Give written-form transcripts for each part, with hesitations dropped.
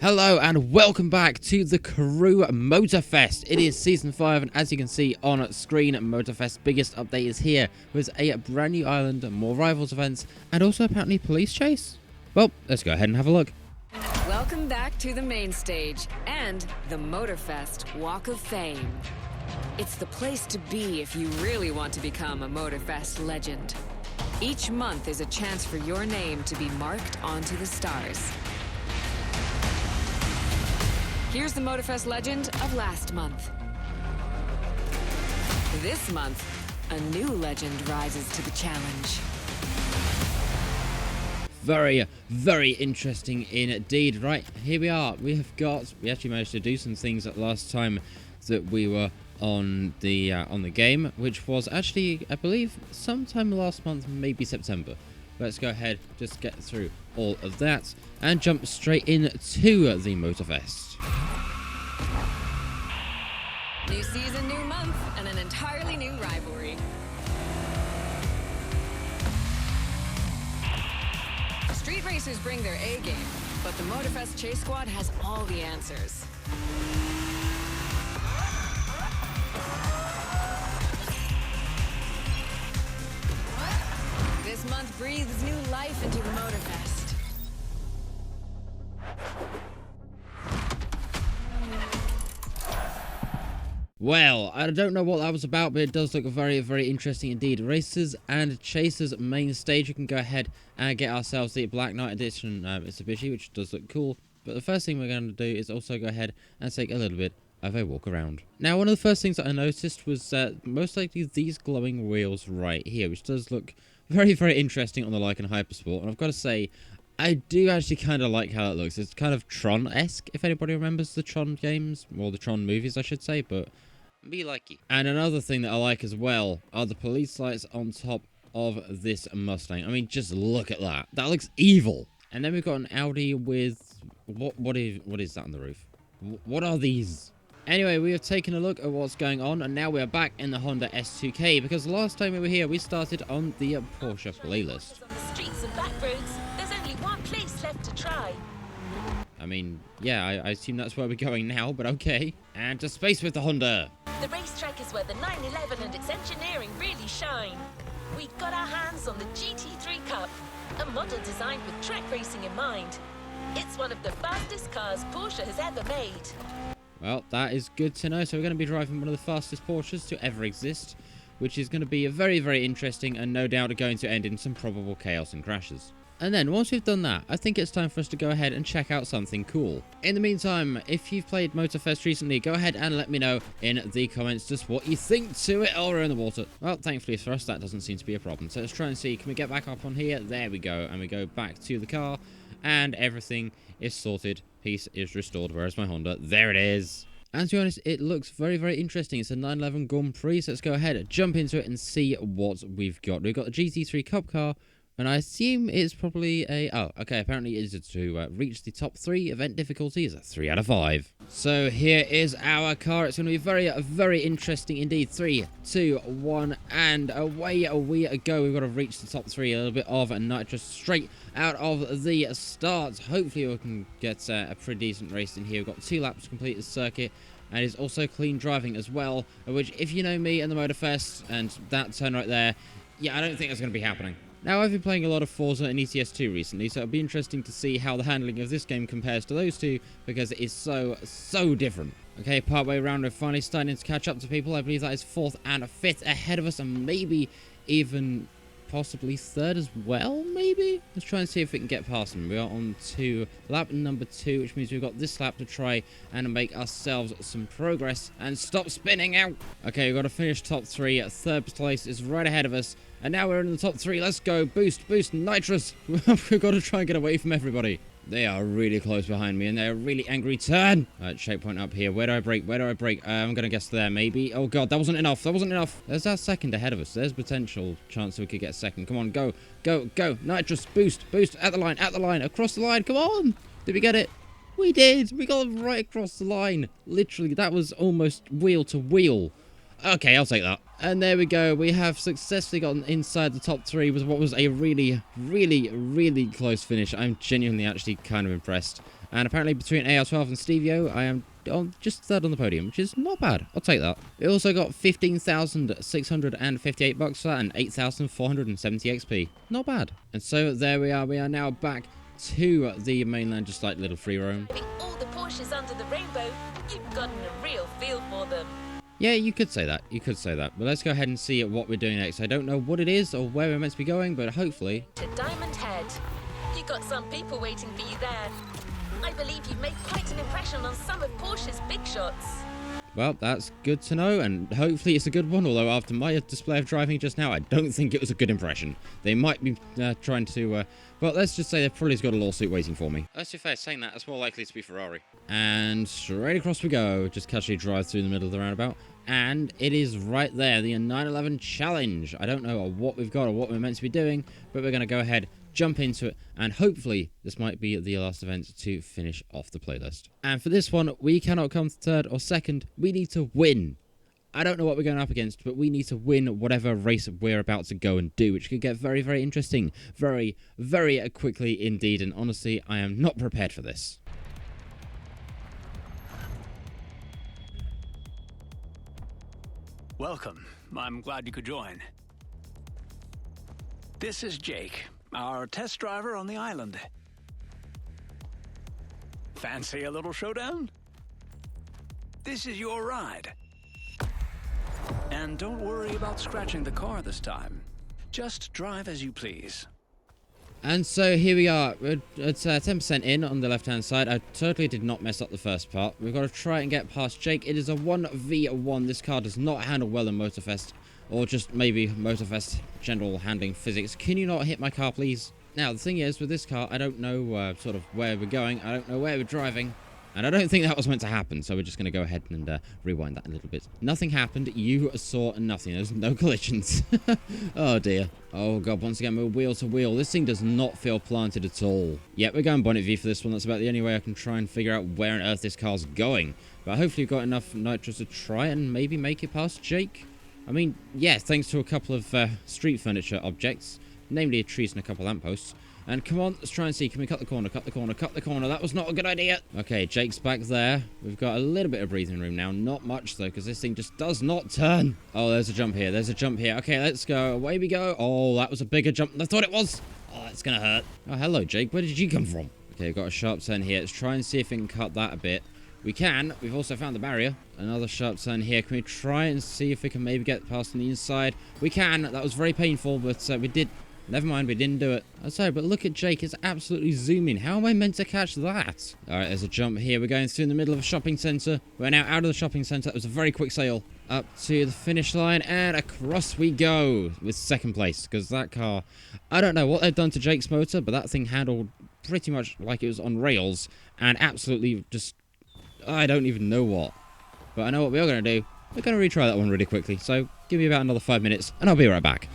Hello and welcome back to the Crew Motorfest. It is Season 5 and as you can see on screen, Motorfest's biggest update is here with a brand new island, more rivals events, and also apparently police chase. Well, let's go ahead and have a look. Welcome back to the main stage and the Motorfest Walk of Fame. It's the place to be if you really want to become a Motorfest legend. Each month is a chance for your name to be marked onto the stars. Here's the Motorfest legend of last month. This month, a new legend rises to the challenge. Very, very interesting indeed. Right, here we are. We actually managed to do some things at last time that we were on the game, which was actually, I believe, sometime last month, maybe September. Let's go ahead, just get through all of that and jump straight into the Motorfest. New season, new month, and an entirely new rivalry. Street racers bring their A game, but the Motorfest Chase Squad has all the answers. This month breathes new life into the Motorfest. Well, I don't know what that was about, but it does look very, very interesting indeed. Racers and Chasers main stage. We can go ahead and get ourselves the Black Knight Edition Mitsubishi, which does look cool. But the first thing we're going to do is also go ahead and take a little bit of a walk around. Now, one of the first things that I noticed was most likely these glowing wheels right here, which does look very, very interesting on the Lycan Hypersport. And I've got to say, I do actually kind of like how it looks. It's kind of Tron-esque, if anybody remembers the Tron games, or the Tron movies, I should say, but be likey. And another thing that I like as well are the police lights on top of this Mustang. I mean, just look at that. That looks evil. And then we've got an Audi with what is that on the roof? What are these? Anyway, we have taken a look at what's going on, and now we are back in the Honda S2K because last time we were here, we started on the Porsche playlist. On the streets and back roads, there's only one place left to try. I mean, yeah, I assume that's where we're going now, but okay. And to space with the Honda. The racetrack is where the 911 and its engineering really shine. We got our hands on the GT3 Cup, a model designed with track racing in mind. It's one of the fastest cars Porsche has ever made. Well, that is good to know. So we're going to be driving one of the fastest Porsches to ever exist, which is going to be very, very interesting and no doubt going to end in some probable chaos and crashes. And then, once we've done that, I think it's time for us to go ahead and check out something cool. In the meantime, if you've played Motorfest recently, go ahead and let me know in the comments just what you think to it. Oh, we're in the water. Well, thankfully for us, that doesn't seem to be a problem. So let's try and see, can we get back up on here? There we go. And we go back to the car, and everything is sorted. Peace is restored. Where's my Honda? There it is. And to be honest, it looks very, very interesting. It's a 911 Grand Prix, so let's go ahead and jump into it and see what we've got. We've got the GT3 Cup car. And I assume it's probably a... Oh, okay, apparently it is to reach the top 3 event difficulty is a 3 out of 5. So here is our car. It's going to be very, very interesting indeed. 3, 2, 1, and away we go. We've got to reach the top 3. A little bit of nitrous straight out of the start. Hopefully we can get a pretty decent race in here. We've got 2 laps to complete the circuit. And it's also clean driving as well. Which, if you know me and the Motorfest and that turn right there, yeah, I don't think that's going to be happening. Now, I've been playing a lot of Forza and ETS2 recently, so it'll be interesting to see how the handling of this game compares to those two, because it is so different. Okay, partway around, we're finally starting to catch up to people. I believe that is 4th and 5th ahead of us, and maybe even possibly 3rd as well, maybe? Let's try and see if we can get past them. We are on to lap number 2, which means we've got this lap to try and make ourselves some progress and stop spinning out. Okay, we've got to finish top 3. 3rd place is right ahead of us. And now we're in the top 3. Let's go. Boost, nitrous. We've got to try and get away from everybody. They are really close behind me, and they're a really angry turn. Shape point up here. Where do I brake? I'm going to guess there, maybe. Oh, God, that wasn't enough. There's our 2nd ahead of us. There's potential chance we could get 2nd. Come on, go. Nitrous, boost. At the line, across the line. Come on. Did we get it? We did. We got right across the line. Literally, that was almost wheel to wheel. Okay, I'll take that. And there we go. We have successfully gotten inside the top 3 with what was a really, really, really close finish. I'm genuinely actually kind of impressed And apparently between AR12 and Stevio, I am just third on the podium, which is not bad. I'll take that. We also got 15,658 bucks for that and 8,470 XP. Not bad. And so there we are. We are now back to the mainland, just like little free roam. Having all the Porsches under the rainbow, you've gotten a real feel for them. Yeah, you could say that. You could say that. But let's go ahead and see what we're doing next. I don't know what it is or where we're meant to be going, but hopefully... To Diamond Head. You got some people waiting for you there. I believe you've made quite an impression on some of Porsche's big shots. Well, that's good to know, and hopefully it's a good one, although after my display of driving just now, I don't think it was a good impression. They might be trying to, well, let's just say they've probably got a lawsuit waiting for me. Let's be fair, saying that, that's more likely to be Ferrari. And straight across we go, just casually drive through the middle of the roundabout, and it is right there, the 911 Challenge. I don't know what we've got or what we're meant to be doing, but we're going to go ahead, jump into it, and hopefully this might be the last event to finish off the playlist. And for this one, we cannot come third or second. We need to win. I don't know what we're going up against, but we need to win whatever race we're about to go and do, which could get very, very interesting. Very, very quickly indeed, and honestly, I am not prepared for this. Welcome. I'm glad you could join. This is Jake, our test driver on the island. Fancy a little showdown? This is your ride. And don't worry about scratching the car this time. Just drive as you please. And so here we are. It's 10% in on the left-hand side. I totally did not mess up the first part. We've got to try and get past Jake. It is a 1v1. This car does not handle well in Motorfest. Or just maybe Motorfest general handling physics. Can you not hit my car, please? Now, the thing is, with this car, I don't know sort of where we're going. I don't know where we're driving. And I don't think that was meant to happen. So we're just going to go ahead and rewind that a little bit. Nothing happened. You saw nothing. There's no collisions. Oh, dear. Oh, God. Once again, we're wheel to wheel. This thing does not feel planted at all. Yeah, we're going bonnet view for this one. That's about the only way I can try and figure out where on earth this car's going. But hopefully you've got enough nitrous to try and maybe make it past Jake. I mean, yeah, thanks to a couple of street furniture objects, namely a trees and a couple of lampposts. And come on, let's try and see. Can we cut the corner, cut the corner, cut the corner? That was not a good idea. Okay, Jake's back there. We've got a little bit of breathing room now. Not much, though, because this thing just does not turn. Oh, there's a jump here. There's a jump here. Okay, let's go. Away we go. Oh, that was a bigger jump than I thought it was. Oh, that's going to hurt. Oh, hello, Jake. Where did you come from? Okay, we've got a sharp turn here. Let's try and see if we can cut that a bit. We can. We've also found the barrier. Another sharp turn here. Can we try and see if we can maybe get past on the inside? We can. That was very painful, but we did... Never mind, we didn't do it. I'm sorry, but look at Jake. It's absolutely zooming. How am I meant to catch that? All right, there's a jump here. We're going through in the middle of a shopping centre. We're now out of the shopping centre. It was a very quick sail up to the finish line, and across we go with second place, because that car... I don't know what they've done to Jake's motor, but that thing handled pretty much like it was on rails, and absolutely just... I don't even know what. But I know what we're going to do. We're going to retry that one really quickly, so give me about another 5 minutes, and I'll be right back.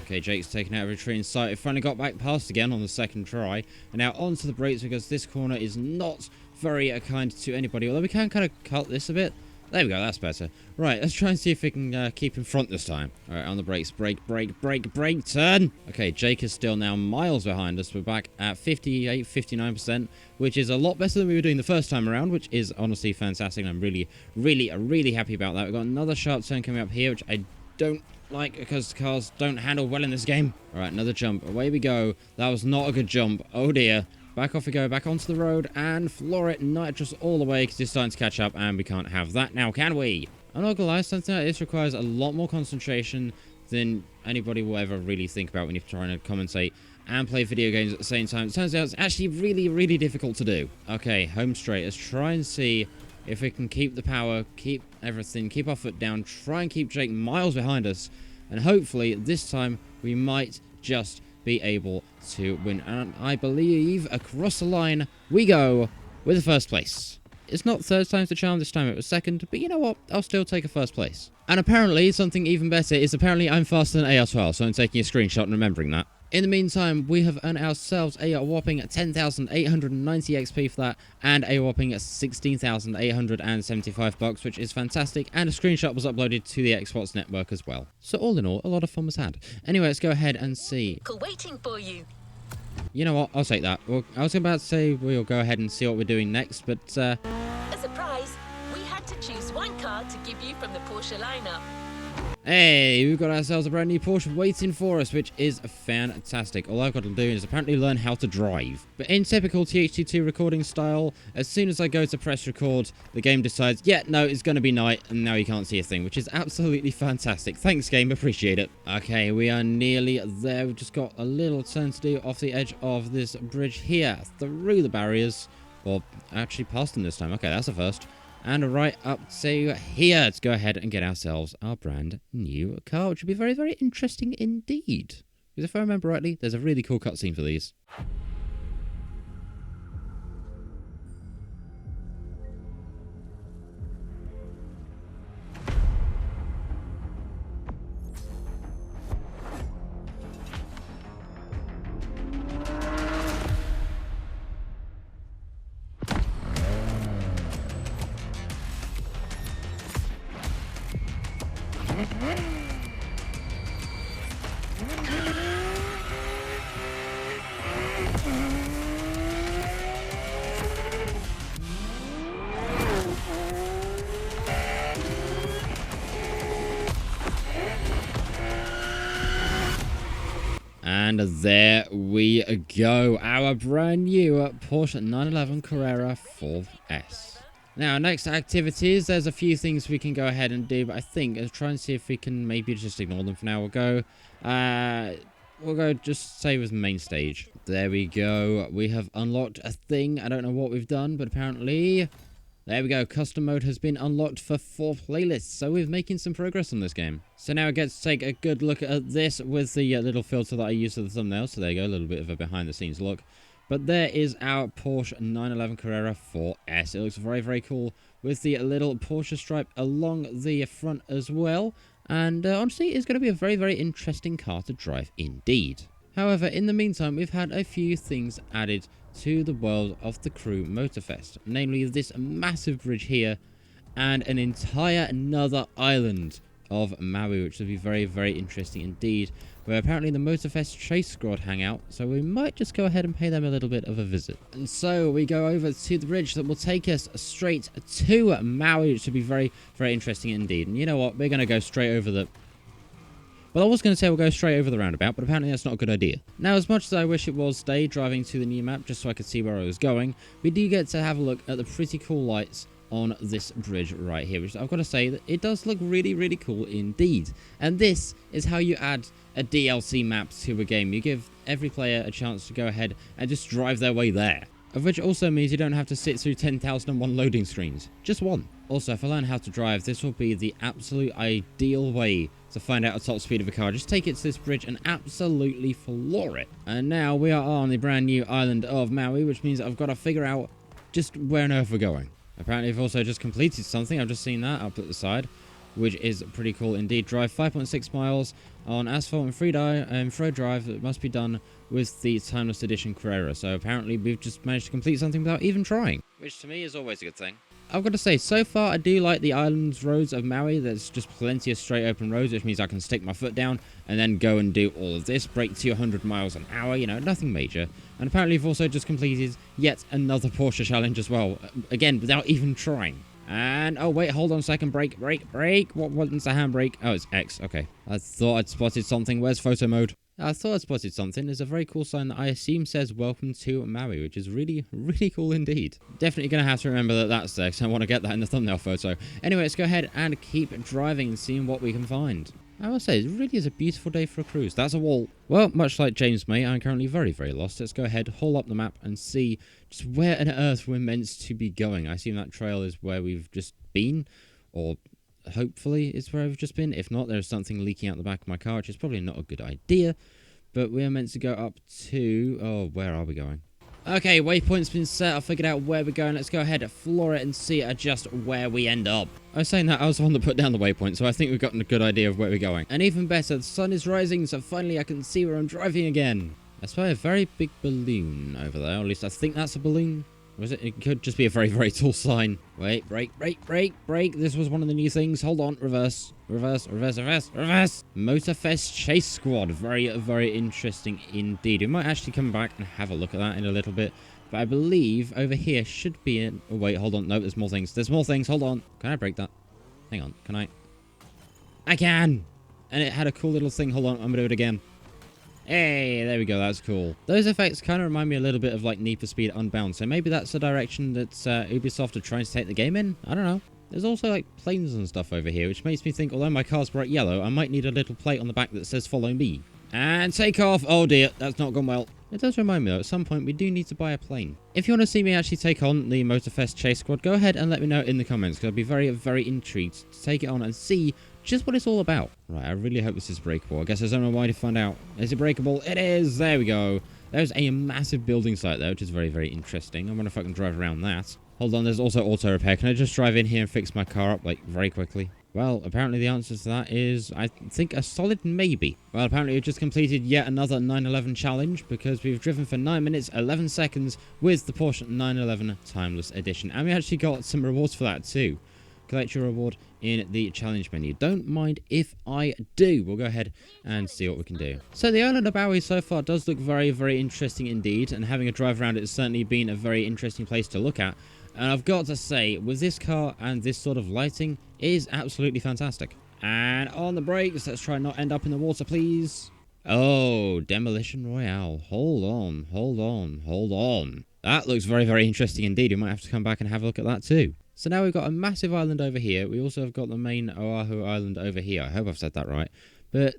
Okay, Jake's taken out of a tree in sight. It finally got back past again on the second try. And now onto the brakes, because this corner is not very kind to anybody. Although we can kind of cut this a bit. There we go, that's better. Right, let's try and see if we can keep in front this time. Alright, on the brakes. Brake, brake, brake, brake, turn! Okay, Jake is still now miles behind us. We're back at 58, 59%, which is a lot better than we were doing the first time around, which is honestly fantastic. And I'm really, really, really happy about that. We've got another sharp turn coming up here, which I don't like, because cars don't handle well in this game. Alright, another jump. Away we go. That was not a good jump. Oh dear. Back off we go, back onto the road, and floor it nitrous all the way, because it's starting to catch up, and we can't have that now, can we? I'm not gonna lie, something like this requires a lot more concentration than anybody will ever really think about when you're trying to commentate and play video games at the same time. It turns out it's actually really, really difficult to do. Okay, home straight. Let's try and see if we can keep the power, keep everything, keep our foot down, try and keep Jake miles behind us, and hopefully this time we might just be able to win. And I believe across the line we go with the first place. It's not third time's the charm, this time it was second, but you know what? I'll still take a first place. And apparently something even better is apparently I'm faster than AR12, so I'm taking a screenshot and remembering that. In the meantime, we have earned ourselves a whopping 10,890 XP for that, and a whopping 16,875 bucks, which is fantastic, and a screenshot was uploaded to the Xbox network as well. So all in all, a lot of fun was had. Anyway, let's go ahead and see. Waiting for you. You know what? I'll take that. Well, I was about to say we'll go ahead and see what we're doing next, but A surprise! We had to choose one car to give you from the Porsche lineup. hey, we've got ourselves a brand new Porsche waiting for us, which is fantastic. All I've got to do is apparently learn how to drive. But in typical THT2 recording style, as soon as I go to press record, the game decides, yeah, no, it's going to be night, and now you can't see a thing, which is absolutely fantastic. Thanks, game. Appreciate it. Okay, we are nearly there. We've just got a little turn to do off the edge of this bridge here, through the barriers. Well, actually past them this time. Okay, that's a first. And right up to here. Let's go ahead and get ourselves our brand new car, which will be very, very interesting indeed. Because if I remember rightly, there's a really cool cutscene for these. And there we go, our brand new Porsche 911 Carrera 4S. Now, next activities, there's a few things we can go ahead and do, but I think I'll try and see if we can maybe just ignore them for now. We'll go just say with main stage. There we go. We have unlocked a thing. I don't know what we've done, but apparently, there we go. Custom mode has been unlocked for 4 playlists, so we're making some progress on this game. So now I get to take a good look at this with the little filter that I used for the thumbnail. So there you go, a little bit of a behind the scenes look. But there is our Porsche 911 Carrera 4S. It looks very, very cool with the little Porsche stripe along the front as well. And honestly, it's going to be a very, very interesting car to drive indeed. However, in the meantime, we've had a few things added to the world of the Crew Motorfest. Namely, this massive bridge here and an entire another island of Maui, which will be very, very interesting indeed, where apparently the Motorfest Chase Squad hang out, so we might just go ahead and pay them a little bit of a visit. And so we go over to the bridge that will take us straight to Maui, which will be very, very interesting indeed. And you know what? We're going to go straight over the... Well, I was going to say we'll go straight over the roundabout, but apparently that's not a good idea. Now, as much as I wish it was day driving to the new map, just so I could see where I was going, we do get to have a look at the pretty cool lights on this bridge right here, which I've got to say that it does look really, really cool indeed. And this is how you add a DLC map to a game. You give every player a chance to go ahead and just drive their way there. Of which also means you don't have to sit through 10,001 loading screens. Just one. Also, if I learn how to drive, this will be the absolute ideal way to find out a top speed of a car. Just take it to this bridge and absolutely floor it. And now we are on the brand new island of Maui, which means I've got to figure out just where on earth we're going. Apparently, I've also just completed something. I've just seen that up at the side, which is pretty cool indeed. Drive 5.6 miles on asphalt and free drive that must be done with the Timeless Edition Carrera. So apparently, we've just managed to complete something without even trying, which to me is always a good thing. I've got to say, so far, I do like the island's roads of Maui. There's just plenty of straight open roads, which means I can stick my foot down and then go and do all of this. Brake to 100 miles an hour, you know, nothing major. And apparently, we've also just completed yet another Porsche challenge as well. Again, without even trying. And, oh, wait, hold on a second. Brake. What button's the handbrake? Oh, it's X. Okay. I thought I'd spotted something. Where's photo mode? I thought I'd spotted something. There's a very cool sign that I assume says welcome to Maui, which is really, really cool indeed. Definitely going to have to remember that that's there, because I want to get that in the thumbnail photo. Anyway, let's go ahead and keep driving and seeing what we can find. I must say, it really is a beautiful day for a cruise. That's a wall. Well, much like James May, I'm currently very, very lost. Let's go ahead, haul up the map, and see just where on earth we're meant to be going. I assume that trail is where we've just been, or hopefully it's where I've just been. If not, there's something leaking out the back of my car, which is probably not a good idea. But we're meant to go up to... Oh, where are we going? Okay, waypoint's been set. I've figured out where we're going. Let's go ahead, floor it, and see just where we end up. I was saying that I was the one that put down the waypoint, so I think we've gotten a good idea of where we're going. And even better, the sun is rising, so finally I can see where I'm driving again. I spy a very big balloon over there. Or at least I think that's a balloon. Or is it? It could just be a very, very tall sign. Wait, brake. This was one of the new things. Hold on, reverse. reverse, reverse, reverse, reverse. Motorfest Chase Squad. Very, very interesting indeed. We might actually come back and have a look at that in a little bit. But I believe over here should be in... Oh, wait, hold on. No, there's more things. There's more things. Hold on. Can I break that? Hang on. Can I? I can! And it had a cool little thing. Hold on. I'm going to do it again. Hey, there we go. That's cool. Those effects kind of remind me a little bit of like Need for Speed Unbound. So maybe that's the direction that Ubisoft are trying to take the game in. I don't know. There's also like planes and stuff over here, which makes me think, although my car's bright yellow, I might need a little plate on the back that says follow me. And take off. Oh dear, that's not gone well. It does remind me though, at some point we do need to buy a plane. If you want to see me actually take on the Motorfest Chase Squad, go ahead and let me know in the comments, because I'd be very, very intrigued to take it on and see just what it's all about. Right, I really hope this is breakable. I guess there's only one way to find out. Is it breakable? It is! There we go. There's a massive building site there, which is very, very interesting. I wonder if I can drive around that. Hold on, there's also auto repair. Can I just drive in here and fix my car up, like, very quickly? Well, apparently the answer to that is, I think, a solid maybe. Well, apparently we've just completed yet another 911 challenge, because we've driven for 9 minutes, 11 seconds with the Porsche 911 Timeless Edition. And we actually got some rewards for that too. Collect your reward in the challenge menu. Don't mind if I do. We'll go ahead and see what we can do. So the island of Oʻahu so far does look very, very interesting indeed. And having a drive around it has certainly been a very interesting place to look at. And I've got to say, with this car and this sort of lighting, it is absolutely fantastic. And on the brakes, let's try and not end up in the water, please. Oh, Demolition Royale. Hold on, hold on, hold on. That looks very, very interesting indeed. We might have to come back and have a look at that too. So now we've got a massive island over here. We also have got the main Oʻahu island over here. I hope I've said that right. But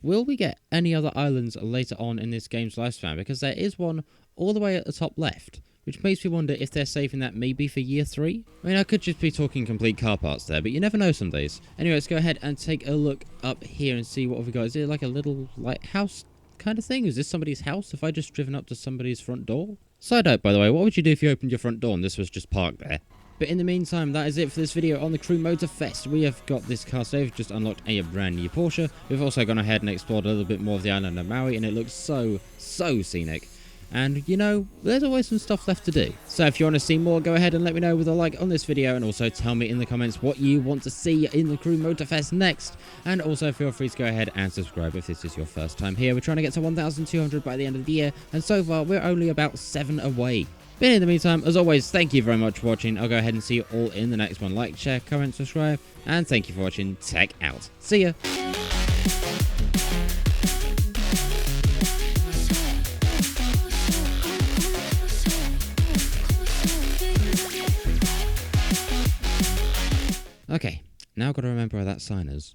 will we get any other islands later on in this game's lifespan? Because there is one all the way at the top left, which makes me wonder if they're saving that maybe for year 3. I mean, I could just be talking complete car parts there, but you never know some days. Anyway, let's go ahead and take a look up here and see what we've got. Is it like a little lighthouse kind of thing? Is this somebody's house? Have I just driven up to somebody's front door? Side note, by the way, what would you do if you opened your front door and this was just parked there? But in the meantime, that is it for this video on the Crew Motorfest. We have got this car today. We've just unlocked a brand new Porsche. We've also gone ahead and explored a little bit more of the island of Maui, and it looks so, so scenic. And, you know, there's always some stuff left to do. So if you want to see more, go ahead and let me know with a like on this video, and also tell me in the comments what you want to see in the Crew Motorfest next. And also feel free to go ahead and subscribe if this is your first time here. We're trying to get to 1,200 by the end of the year, and so far we're only about 7 away. But in the meantime, as always, thank you very much for watching. I'll go ahead and see you all in the next one. Like, share, comment, subscribe, and thank you for watching. Tech out. See ya. Okay, now I've got to remember where that sign is.